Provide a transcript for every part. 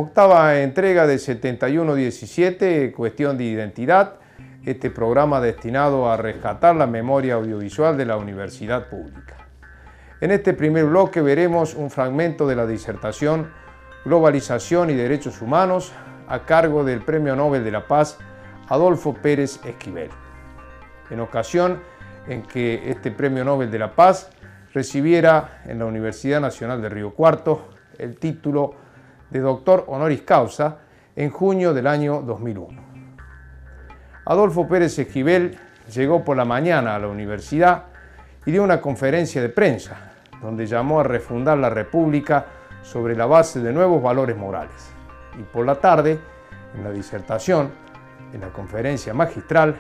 Octava entrega de 7117, Cuestión de Identidad, este programa destinado a rescatar la memoria audiovisual de la universidad pública. En este primer bloque veremos un fragmento de la disertación Globalización y Derechos Humanos a cargo del Premio Nobel de la Paz Adolfo Pérez Esquivel. En ocasión en que este Premio Nobel de la Paz recibiera en la Universidad Nacional de Río Cuarto el título de doctor honoris causa en junio del año 2001. Adolfo Pérez Esquivel llegó por la mañana a la universidad y dio una conferencia de prensa donde llamó a refundar la República sobre la base de nuevos valores morales. Y por la tarde, en la disertación, en la conferencia magistral,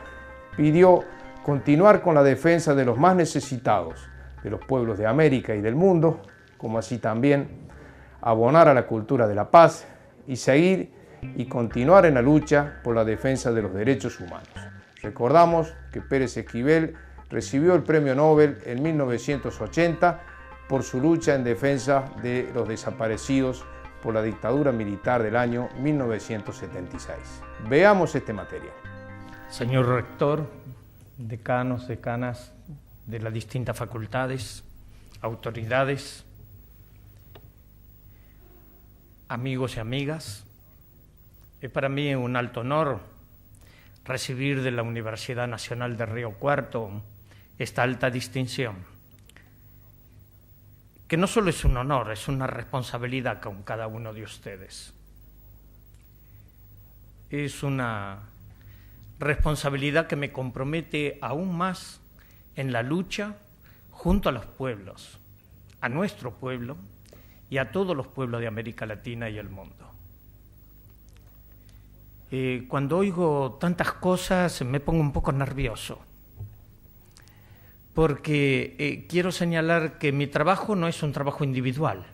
pidió continuar con la defensa de los más necesitados, de los pueblos de América y del mundo, como así también abonar a la cultura de la paz y seguir y continuar en la lucha por la defensa de los derechos humanos. Recordamos que Pérez Esquivel recibió el Premio Nobel en 1980 por su lucha en defensa de los desaparecidos por la dictadura militar del año 1976. Veamos este material. Señor rector, decanos, decanas de las distintas facultades, autoridades, amigos y amigas, es para mí un alto honor recibir de la Universidad Nacional de Río Cuarto esta alta distinción, que no solo es un honor, es una responsabilidad con cada uno de ustedes. Es una responsabilidad que me compromete aún más en la lucha junto a los pueblos, a nuestro pueblo y a todos los pueblos de América Latina y el mundo. Cuando oigo tantas cosas me pongo un poco nervioso, porque quiero señalar que mi trabajo no es un trabajo individual,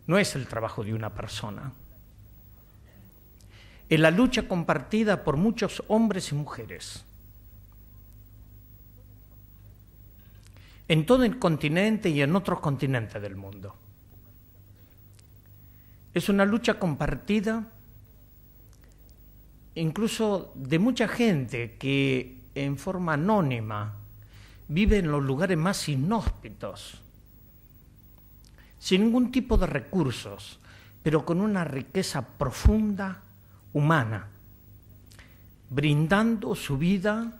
no es el trabajo de una persona. Es la lucha compartida por muchos hombres y mujeres en todo el continente y en otros continentes del mundo. Es una lucha compartida incluso de mucha gente que en forma anónima vive en los lugares más inhóspitos, sin ningún tipo de recursos, pero con una riqueza profunda humana, brindando su vida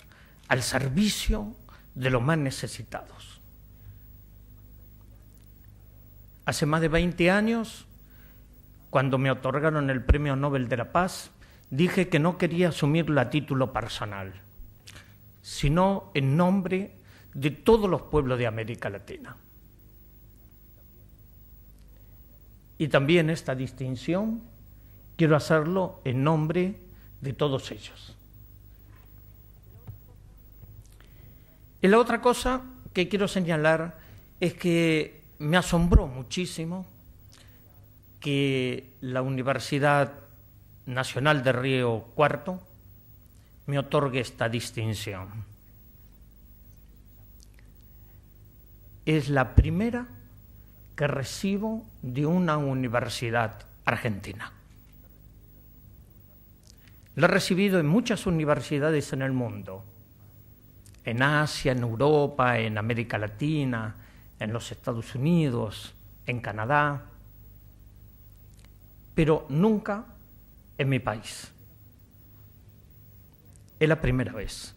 al servicio de los más necesitados. Hace más de 20 años, cuando me otorgaron el Premio Nobel de la Paz, dije que no quería asumirlo a título personal, sino en nombre de todos los pueblos de América Latina. Y también esta distinción quiero hacerlo en nombre de todos ellos. Y la otra cosa que quiero señalar es que me asombró muchísimo que la Universidad Nacional de Río Cuarto me otorgue esta distinción. Es la primera que recibo de una universidad argentina. La he recibido en muchas universidades en el mundo, en Asia, en Europa, en América Latina, en los Estados Unidos, en Canadá, pero nunca en mi país. Es la primera vez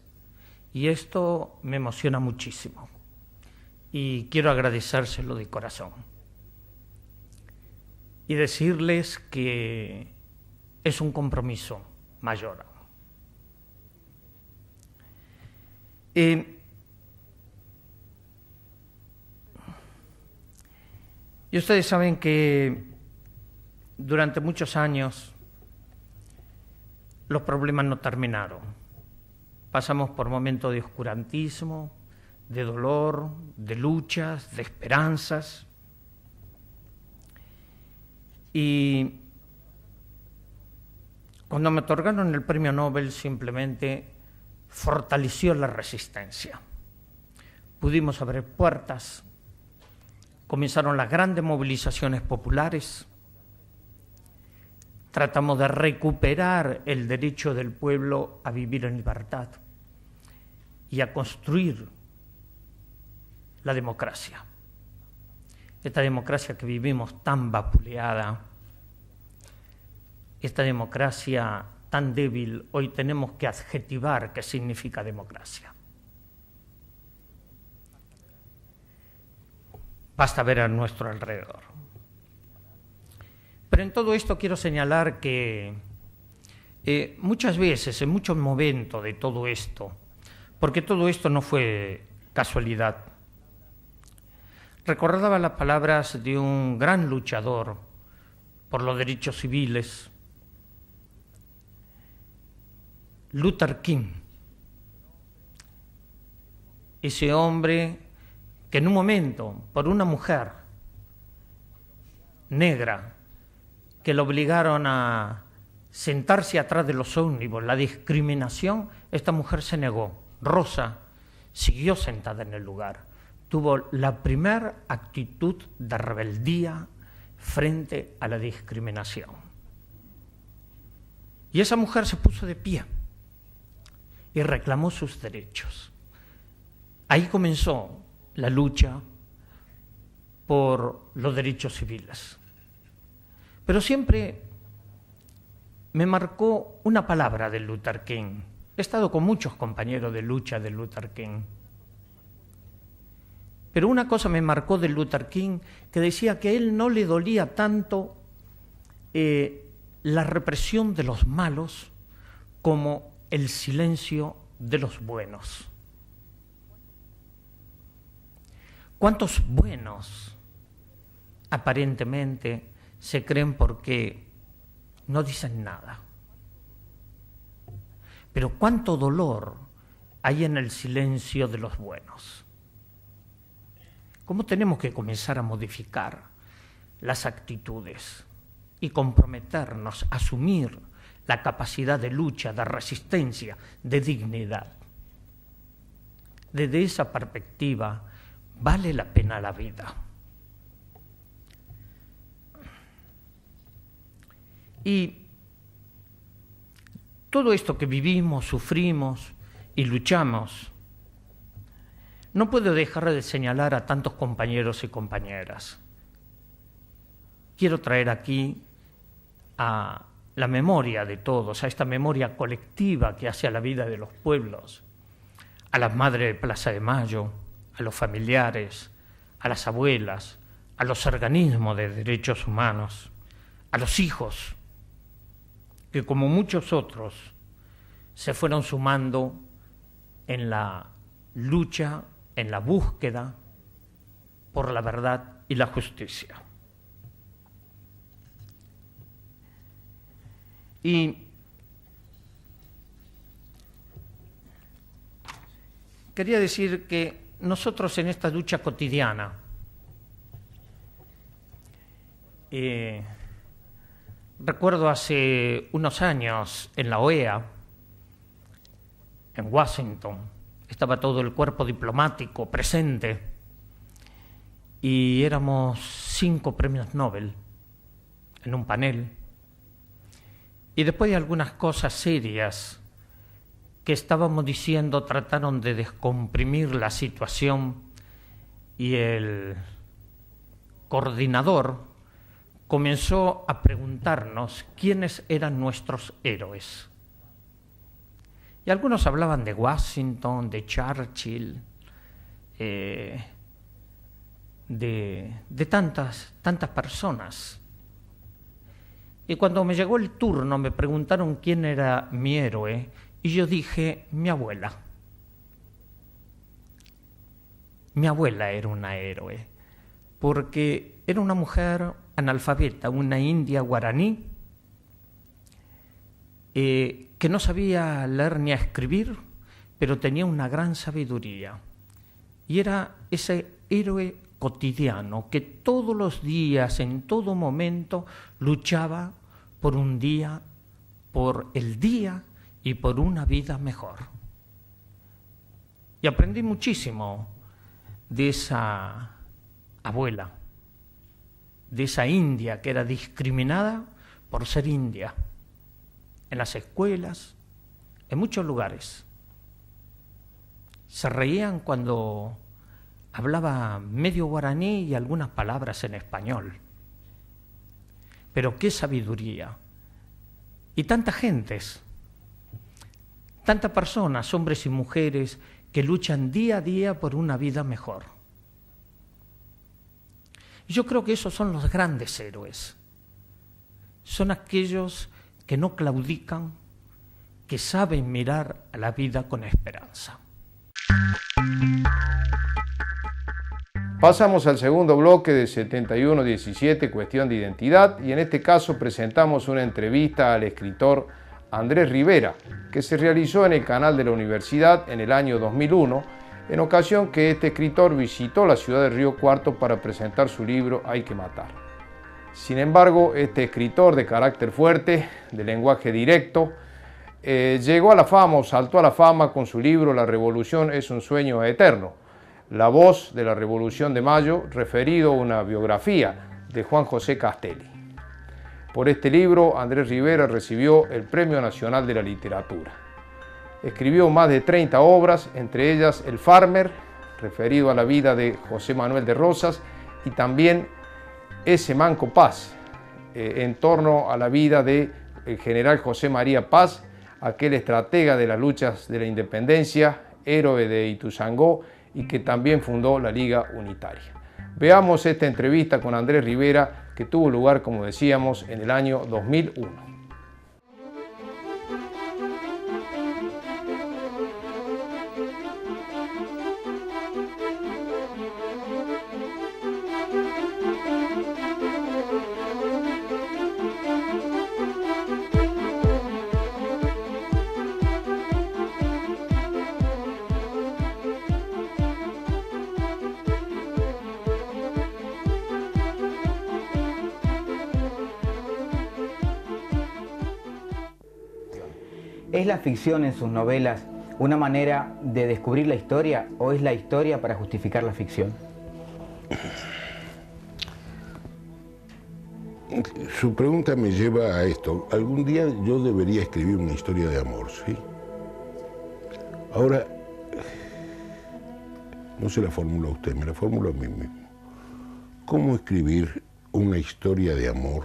y esto me emociona muchísimo y quiero agradecérselo de corazón y decirles que es un compromiso mayor. Y ustedes saben que durante muchos años los problemas no terminaron. Pasamos por momentos de oscurantismo, de dolor, de luchas, de esperanzas. Y cuando me otorgaron el Premio Nobel simplemente fortaleció la resistencia. Pudimos abrir puertas, comenzaron las grandes movilizaciones populares tratamos de recuperar el derecho del pueblo a vivir en libertad y a construir la democracia. Esta democracia que vivimos tan vapuleada, esta democracia tan débil, hoy tenemos que adjetivar qué significa democracia. Basta ver a nuestro alrededor. Pero en todo esto quiero señalar que muchas veces, en muchos momentos de todo esto, porque todo esto no fue casualidad, recordaba las palabras de un gran luchador por los derechos civiles, Luther King, ese hombre que en un momento, por una mujer negra, que lo obligaron a sentarse atrás de los ómnibus, la discriminación, esta mujer se negó. Rosa siguió sentada en el lugar. Tuvo la primera actitud de rebeldía frente a la discriminación. Y esa mujer se puso de pie y reclamó sus derechos. Ahí comenzó la lucha por los derechos civiles. Pero siempre me marcó una palabra de Luther King. He estado con muchos compañeros de lucha de Luther King. Pero una cosa me marcó de Luther King, que decía que a él no le dolía tanto la represión de los malos como el silencio de los buenos. ¿Cuántos buenos aparentemente se creen porque no dicen nada? Pero cuánto dolor hay en el silencio de los buenos. ¿Cómo tenemos que comenzar a modificar las actitudes y comprometernos a asumir la capacidad de lucha, de resistencia, de dignidad? Desde esa perspectiva, vale la pena la vida. Y todo esto que vivimos, sufrimos y luchamos, no puedo dejar de señalar a tantos compañeros y compañeras. Quiero traer aquí a la memoria de todos, a esta memoria colectiva que hace a la vida de los pueblos, a las madres de Plaza de Mayo, a los familiares, a las abuelas, a los organismos de derechos humanos, a los hijos, que como muchos otros se fueron sumando en la lucha, en la búsqueda por la verdad y la justicia. Y quería decir que nosotros en esta lucha cotidiana, recuerdo hace unos años en la OEA, en Washington, estaba todo el cuerpo diplomático presente y éramos 5 premios Nobel en un panel. Y después de algunas cosas serias que estábamos diciendo, trataron de descomprimir la situación y el coordinador comenzó a preguntarnos quiénes eran nuestros héroes. Y algunos hablaban de Washington, de Churchill, de tantas personas. Y cuando me llegó el turno me preguntaron quién era mi héroe y yo dije, mi abuela. Mi abuela era una héroe, porque era una mujer analfabeta, una india guaraní, que no sabía leer ni a escribir, pero tenía una gran sabiduría. Y era ese héroe cotidiano que todos los días, en todo momento, luchaba por un día, por el día y por una vida mejor. Y aprendí muchísimo de esa abuela, de esa india que era discriminada por ser india, en las escuelas, en muchos lugares. Se reían cuando hablaba medio guaraní y algunas palabras en español. Pero qué sabiduría. Y tantas gentes, tantas personas, hombres y mujeres, que luchan día a día por una vida mejor. Y yo creo que esos son los grandes héroes. Son aquellos que no claudican, que saben mirar a la vida con esperanza. Pasamos al segundo bloque de 7117, cuestión de identidad, y en este caso presentamos una entrevista al escritor Andrés Rivera, que se realizó en el canal de la universidad en el año 2001, en ocasión que este escritor visitó la ciudad de Río Cuarto para presentar su libro Hay que matar. Sin embargo, este escritor de carácter fuerte, de lenguaje directo, llegó a la fama o saltó a la fama con su libro La Revolución es un sueño eterno, la voz de la Revolución de Mayo, referido a una biografía de Juan José Castelli. Por este libro, Andrés Rivera recibió el Premio Nacional de la Literatura. Escribió más de 30 obras, entre ellas El Farmer, referido a la vida de José Manuel de Rosas, y también Ese Manco Paz, en torno a la vida del general José María Paz, aquel estratega de las luchas de la independencia, héroe de Ituzaingó y que también fundó la Liga Unitaria. Veamos esta entrevista con Andrés Rivera, que tuvo lugar, como decíamos, en el año 2001. ¿Es la ficción en sus novelas una manera de descubrir la historia o es la historia para justificar la ficción? Su pregunta me lleva a esto. Algún día yo debería escribir una historia de amor, ¿sí? Ahora, no se la formula a usted, me la formulo a mí mismo. ¿Cómo escribir una historia de amor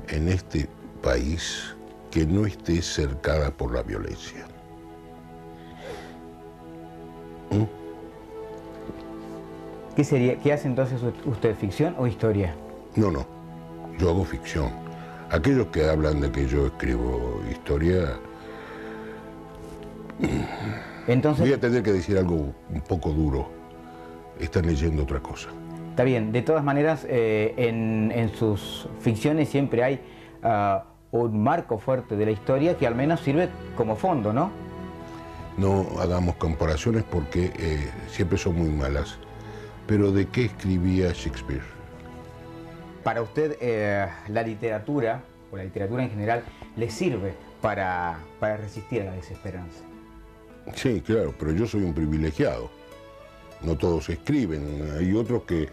en este país que no esté cercada por la violencia? ¿Qué hace entonces usted, ficción o historia? No, yo hago ficción. Aquellos que hablan de que yo escribo historia, entonces, voy a tener que decir algo un poco duro. Están leyendo otra cosa. Está bien, de todas maneras, en sus ficciones siempre hay un marco fuerte de la historia que al menos sirve como fondo, ¿no? No hagamos comparaciones porque siempre son muy malas. Pero ¿de qué escribía Shakespeare? Para usted, la literatura, o la literatura en general, le sirve para resistir a la desesperanza. Sí, claro, pero yo soy un privilegiado. No todos escriben. Hay otros que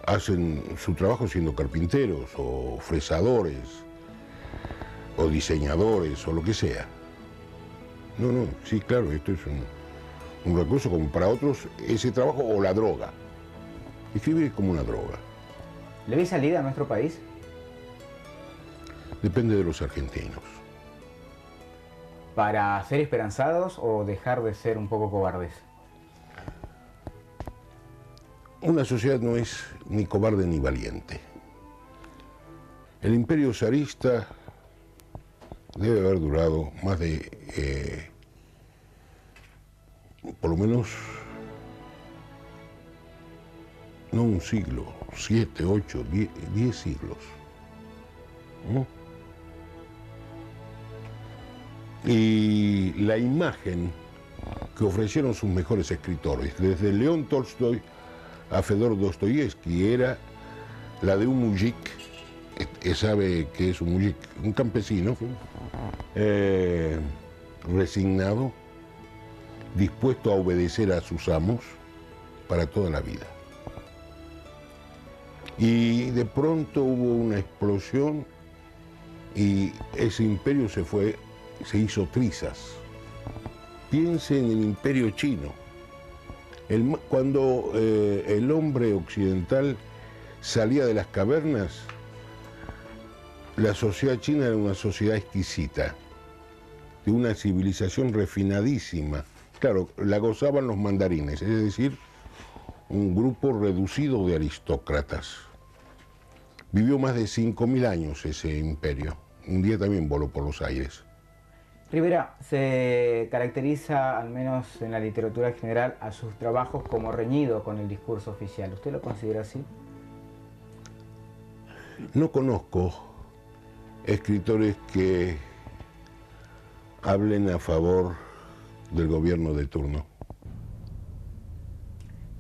hacen su trabajo siendo carpinteros o fresadores o diseñadores o lo que sea. No, sí, claro, esto es un recurso como para otros, ese trabajo o la droga. Escribir es como una droga. ¿Le ve salida a nuestro país? Depende de los argentinos. ¿Para ser esperanzados o dejar de ser un poco cobardes? Una sociedad no es ni cobarde ni valiente. El imperio zarista debe haber durado más de, por lo menos, no un siglo, 7, 8, 10 siglos. ¿No? Y la imagen que ofrecieron sus mejores escritores, desde León Tolstoy a Fedor Dostoyevsky, era la de un mujik, sabe que es un mujik, un campesino, resignado, dispuesto a obedecer a sus amos para toda la vida. Y de pronto hubo una explosión y ese imperio se hizo trizas. Piense en el imperio chino. Cuando el hombre occidental salía de las cavernas, la sociedad china era una sociedad exquisita, de una civilización refinadísima. Claro, la gozaban los mandarines, es decir, un grupo reducido de aristócratas. Vivió más de 5.000 años ese imperio. Un día también voló por los aires. Rivera se caracteriza, al menos en la literatura general, a sus trabajos como reñido con el discurso oficial. ¿Usted lo considera así? No conozco escritores que hablen a favor del gobierno de turno.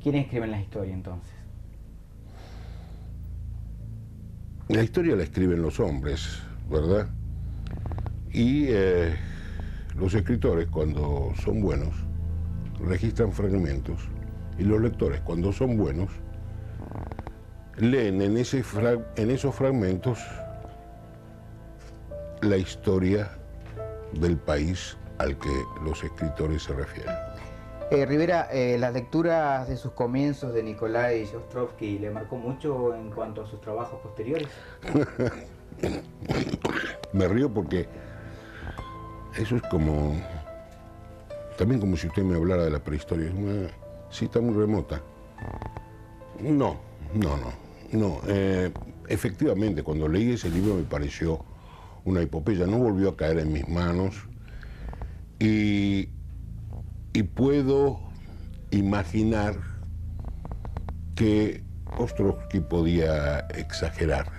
¿Quiénes escriben la historia entonces? La historia la escriben los hombres, ¿verdad? Y los escritores, cuando son buenos, registran fragmentos, y los lectores, cuando son buenos, leen en esos fragmentos la historia del país al que los escritores se refieren. Rivera, las lecturas de sus comienzos de Nikolai Ostrovsky le marcó mucho en cuanto a sus trabajos posteriores. Me río porque eso es como, también como si usted me hablara de la prehistoria, es una cita muy remota. No. Efectivamente, cuando leí ese libro me pareció una epopeya, no volvió a caer en mis manos y puedo imaginar que Ostrovsky podía exagerar.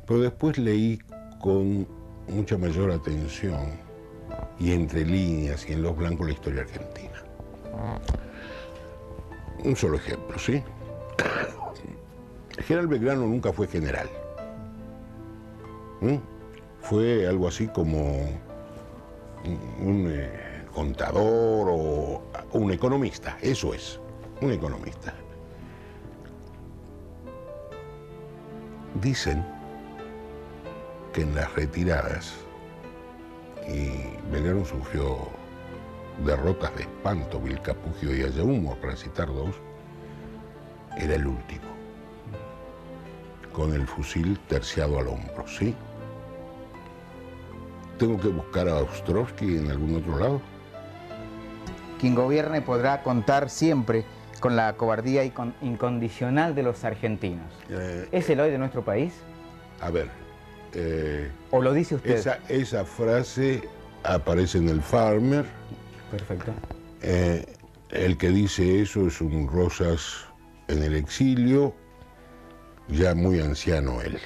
Pero después leí con mucha mayor atención y entre líneas y en los blancos la historia argentina. Un solo ejemplo, ¿sí? General Belgrano nunca fue general. Fue algo así como un contador o un economista, eso es, un economista. Dicen que en las retiradas, y Belgrano sufrió derrotas de Espanto, Vilcapugio y Ayahumo, para citar dos, era el último, con el fusil terciado al hombro, ¿sí? ¿Tengo que buscar a Ostrovsky en algún otro lado? Quien gobierne podrá contar siempre con la cobardía incondicional de los argentinos. ¿Es el hoy de nuestro país? A ver. ¿O lo dice usted? Esa frase aparece en el Farmer. Perfecto. El que dice eso es un Rosas en el exilio, ya muy anciano él.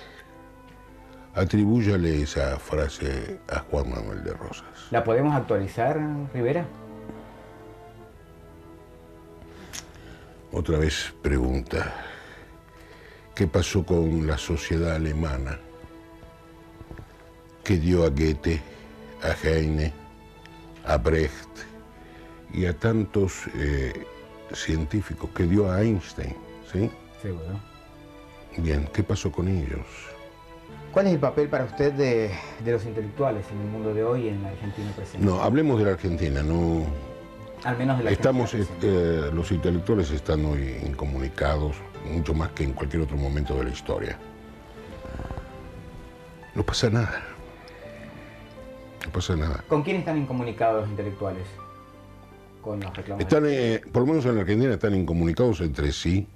Atribúyale esa frase a Juan Manuel de Rosas. ¿La podemos actualizar, Rivera? Otra vez pregunta, ¿qué pasó con la sociedad alemana que dio a Goethe, a Heine, a Brecht y a tantos científicos, que dio a Einstein, ¿sí? Seguro. Bien, ¿qué pasó con ellos? ¿Cuál es el papel para usted de los intelectuales en el mundo de hoy y en la Argentina presente? No, hablemos de la Argentina, no... Al menos de la Estamos, Argentina los intelectuales están hoy incomunicados, mucho más que en cualquier otro momento de la historia. No pasa nada. No pasa nada. ¿Con quién están incomunicados los intelectuales? Con los reclamos. Están, por lo menos en la Argentina, están incomunicados entre sí.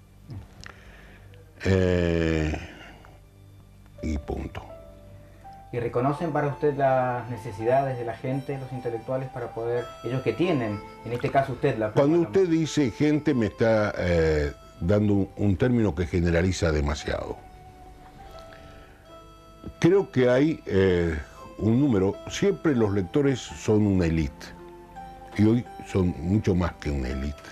Y punto. ¿Y reconocen para usted las necesidades de la gente, los intelectuales, para poder, ellos que tienen, en este caso usted, la... Cuando usted dice gente, me está dando un término que generaliza demasiado. Creo que hay un número, siempre los lectores son una élite, y hoy son mucho más que una élite.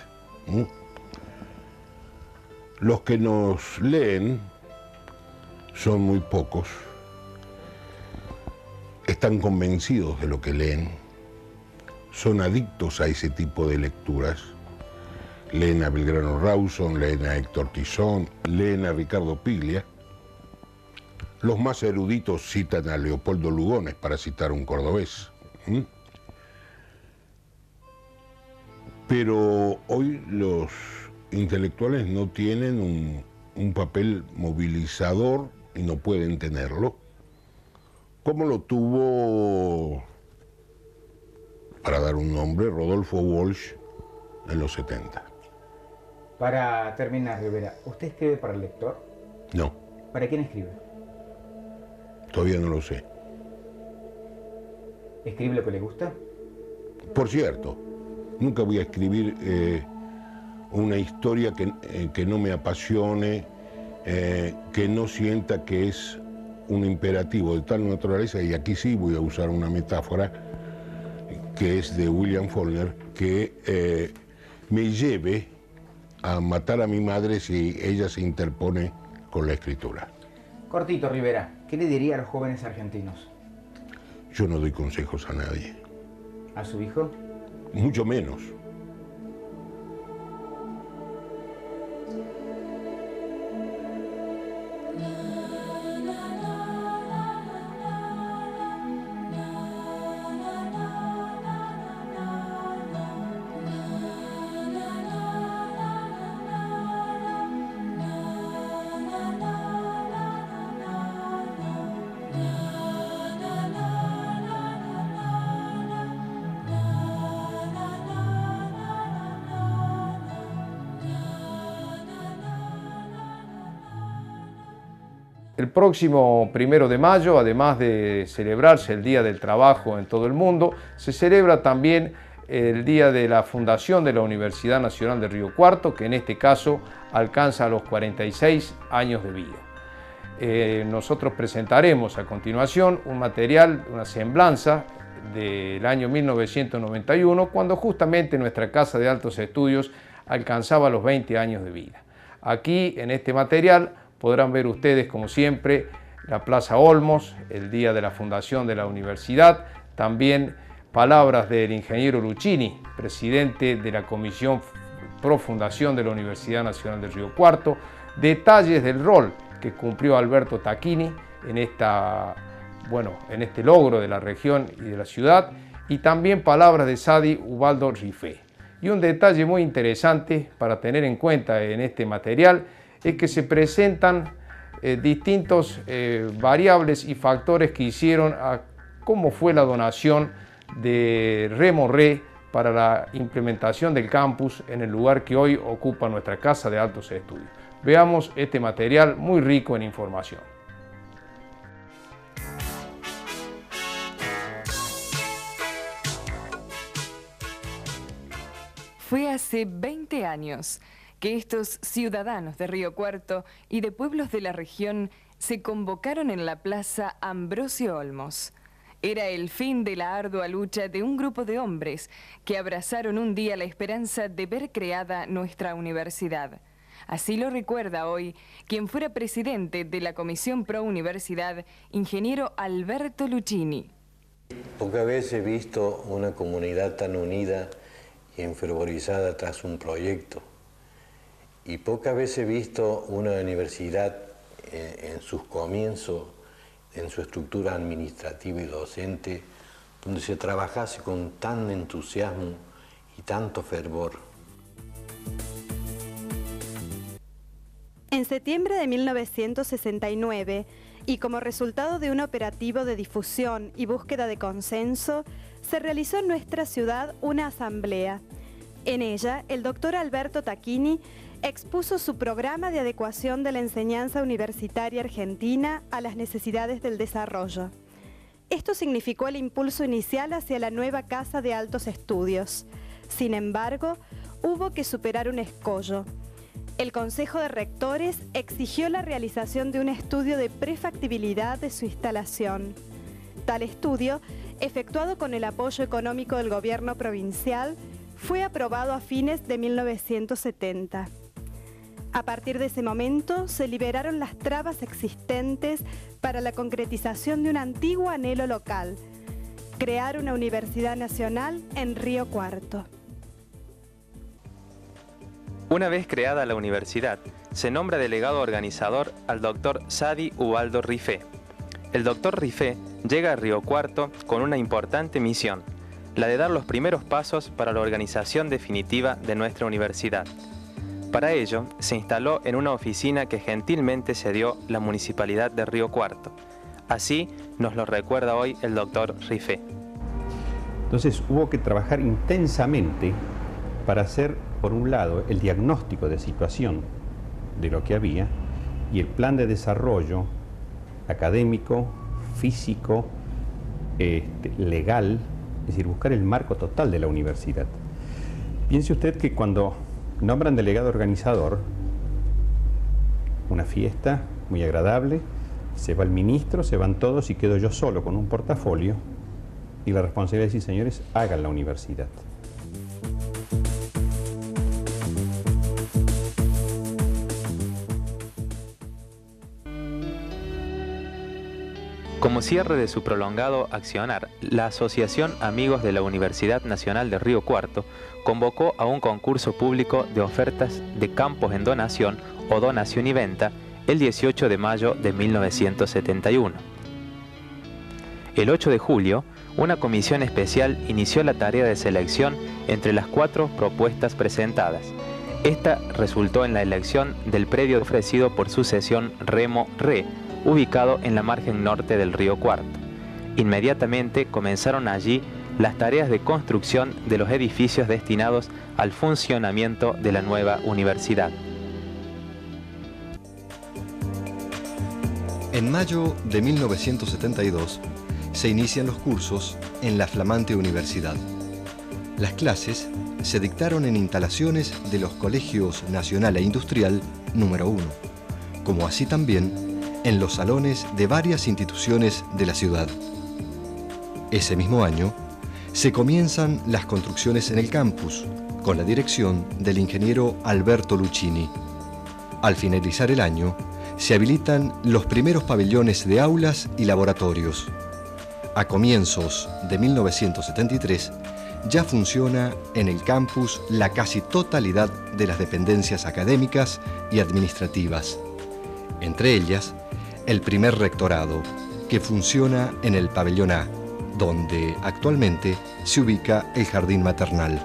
Los que nos leen son muy pocos, están convencidos de lo que leen, son adictos a ese tipo de lecturas, leen a Belgrano Rawson, leen a Héctor Tizón, leen a Ricardo Piglia. Los más eruditos citan a Leopoldo Lugones, para citar un cordobés. Pero hoy los intelectuales no tienen un papel movilizador y no pueden tenerlo, como lo tuvo, para dar un nombre, Rodolfo Walsh en los 70. Para terminar, Rivera, ¿usted escribe para el lector? No, ¿Para quién escribe? todavía no lo sé. ¿Escribe lo que le gusta? Por cierto, nunca voy a escribir una historia que no me apasione, que no sienta que es un imperativo de tal naturaleza, y aquí sí voy a usar una metáfora que es de William Faulkner, que me lleve a matar a mi madre si ella se interpone con la escritura. Cortito, Rivera, ¿qué le diría a los jóvenes argentinos? Yo no doy consejos a nadie, ¿A su hijo? mucho menos. El próximo 1 de mayo, además de celebrarse el Día del Trabajo en todo el mundo, se celebra también el Día de la Fundación de la Universidad Nacional de Río Cuarto, que en este caso alcanza los 46 años de vida. Nosotros presentaremos a continuación un material, una semblanza del año 1991, cuando justamente nuestra Casa de Altos Estudios alcanzaba los 20 años de vida. Aquí, en este material, podrán ver ustedes, como siempre, la Plaza Olmos, el día de la fundación de la universidad, también palabras del ingeniero Luchini, presidente de la Comisión Pro Fundación de la Universidad Nacional del Río Cuarto, detalles del rol que cumplió Alberto Tacchini en este logro de la región y de la ciudad, y también palabras de Sadi Ubaldo Rifé. Y un detalle muy interesante para tener en cuenta en este material es que se presentan distintos variables y factores que hicieron a cómo fue la donación de Remorré para la implementación del campus en el lugar que hoy ocupa nuestra Casa de Altos Estudios. Veamos este material muy rico en información. Fue hace 20 años que estos ciudadanos de Río Cuarto y de pueblos de la región se convocaron en la Plaza Ambrosio Olmos. Era el fin de la ardua lucha de un grupo de hombres que abrazaron un día la esperanza de ver creada nuestra universidad. Así lo recuerda hoy quien fuera presidente de la Comisión Pro Universidad, ingeniero Alberto Luchini. Pocas veces he visto una comunidad tan unida y enfervorizada tras un proyecto. Y pocas veces he visto una universidad en sus comienzos, en su estructura administrativa y docente, donde se trabajase con tan entusiasmo y tanto fervor. En septiembre de 1969, y como resultado de un operativo de difusión y búsqueda de consenso, se realizó en nuestra ciudad una asamblea. En ella, el doctor Alberto Tacchini expuso su programa de adecuación de la enseñanza universitaria argentina a las necesidades del desarrollo. Esto significó el impulso inicial hacia la nueva Casa de Altos Estudios. Sin embargo, hubo que superar un escollo. El Consejo de Rectores exigió la realización de un estudio de prefactibilidad de su instalación. Tal estudio, efectuado con el apoyo económico del gobierno provincial, fue aprobado a fines de 1970. A partir de ese momento, se liberaron las trabas existentes para la concretización de un antiguo anhelo local: crear una universidad nacional en Río Cuarto. Una vez creada la universidad, se nombra delegado organizador al doctor Sadi Ubaldo Rifé. el doctor Rifé llega a Río Cuarto con una importante misión, la de dar los primeros pasos para la organización definitiva de nuestra universidad. Para ello, se instaló en una oficina que gentilmente cedió la Municipalidad de Río Cuarto. Así nos lo recuerda hoy el doctor Rifé. Entonces hubo que trabajar intensamente para hacer, por un lado, el diagnóstico de situación de lo que había y el plan de desarrollo académico, físico, legal, es decir, buscar el marco total de la universidad. Piense usted que cuando nombran delegado organizador, una fiesta muy agradable, se va el ministro, se van todos y quedo yo solo con un portafolio y la responsabilidad es decir, señores, hagan la universidad. Como cierre de su prolongado accionar, la Asociación Amigos de la Universidad Nacional de Río Cuarto convocó a un concurso público de ofertas de campos en donación o donación y venta el 18 de mayo de 1971. El 8 de julio, una comisión especial inició la tarea de selección entre las 4 propuestas presentadas. Esta resultó en la elección del predio ofrecido por Sucesión Remo Re, ubicado en la margen norte del Río Cuarto. Inmediatamente comenzaron allí las tareas de construcción de los edificios destinados al funcionamiento de la nueva universidad. En mayo de 1972 se inician los cursos en la flamante universidad. Las clases se dictaron en instalaciones de los Colegios Nacional e Industrial número 1, como así también en los salones de varias instituciones de la ciudad. Ese mismo año, se comienzan las construcciones en el campus, con la dirección del ingeniero Alberto Luchini. Al finalizar el año, se habilitan los primeros pabellones de aulas y laboratorios. A comienzos de 1973, ya funciona en el campus la casi totalidad de las dependencias académicas y administrativas. Entre ellas, el primer rectorado, que funciona en el pabellón A, donde actualmente se ubica el jardín maternal.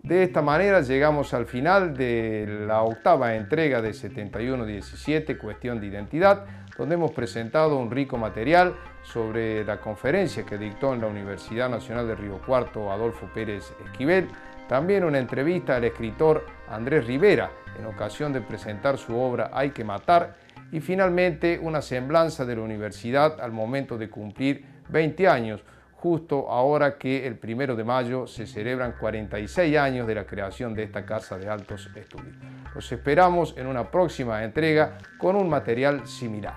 De esta manera llegamos al final de la octava entrega de 7117, Cuestión de Identidad, donde hemos presentado un rico material sobre la conferencia que dictó en la Universidad Nacional de Río Cuarto Adolfo Pérez Esquivel, también una entrevista al escritor Andrés Rivera en ocasión de presentar su obra Hay que matar, y finalmente una semblanza de la universidad al momento de cumplir 20 años, justo ahora que el 1 de mayo se celebran 46 años de la creación de esta Casa de Altos Estudios. Los esperamos en una próxima entrega con un material similar.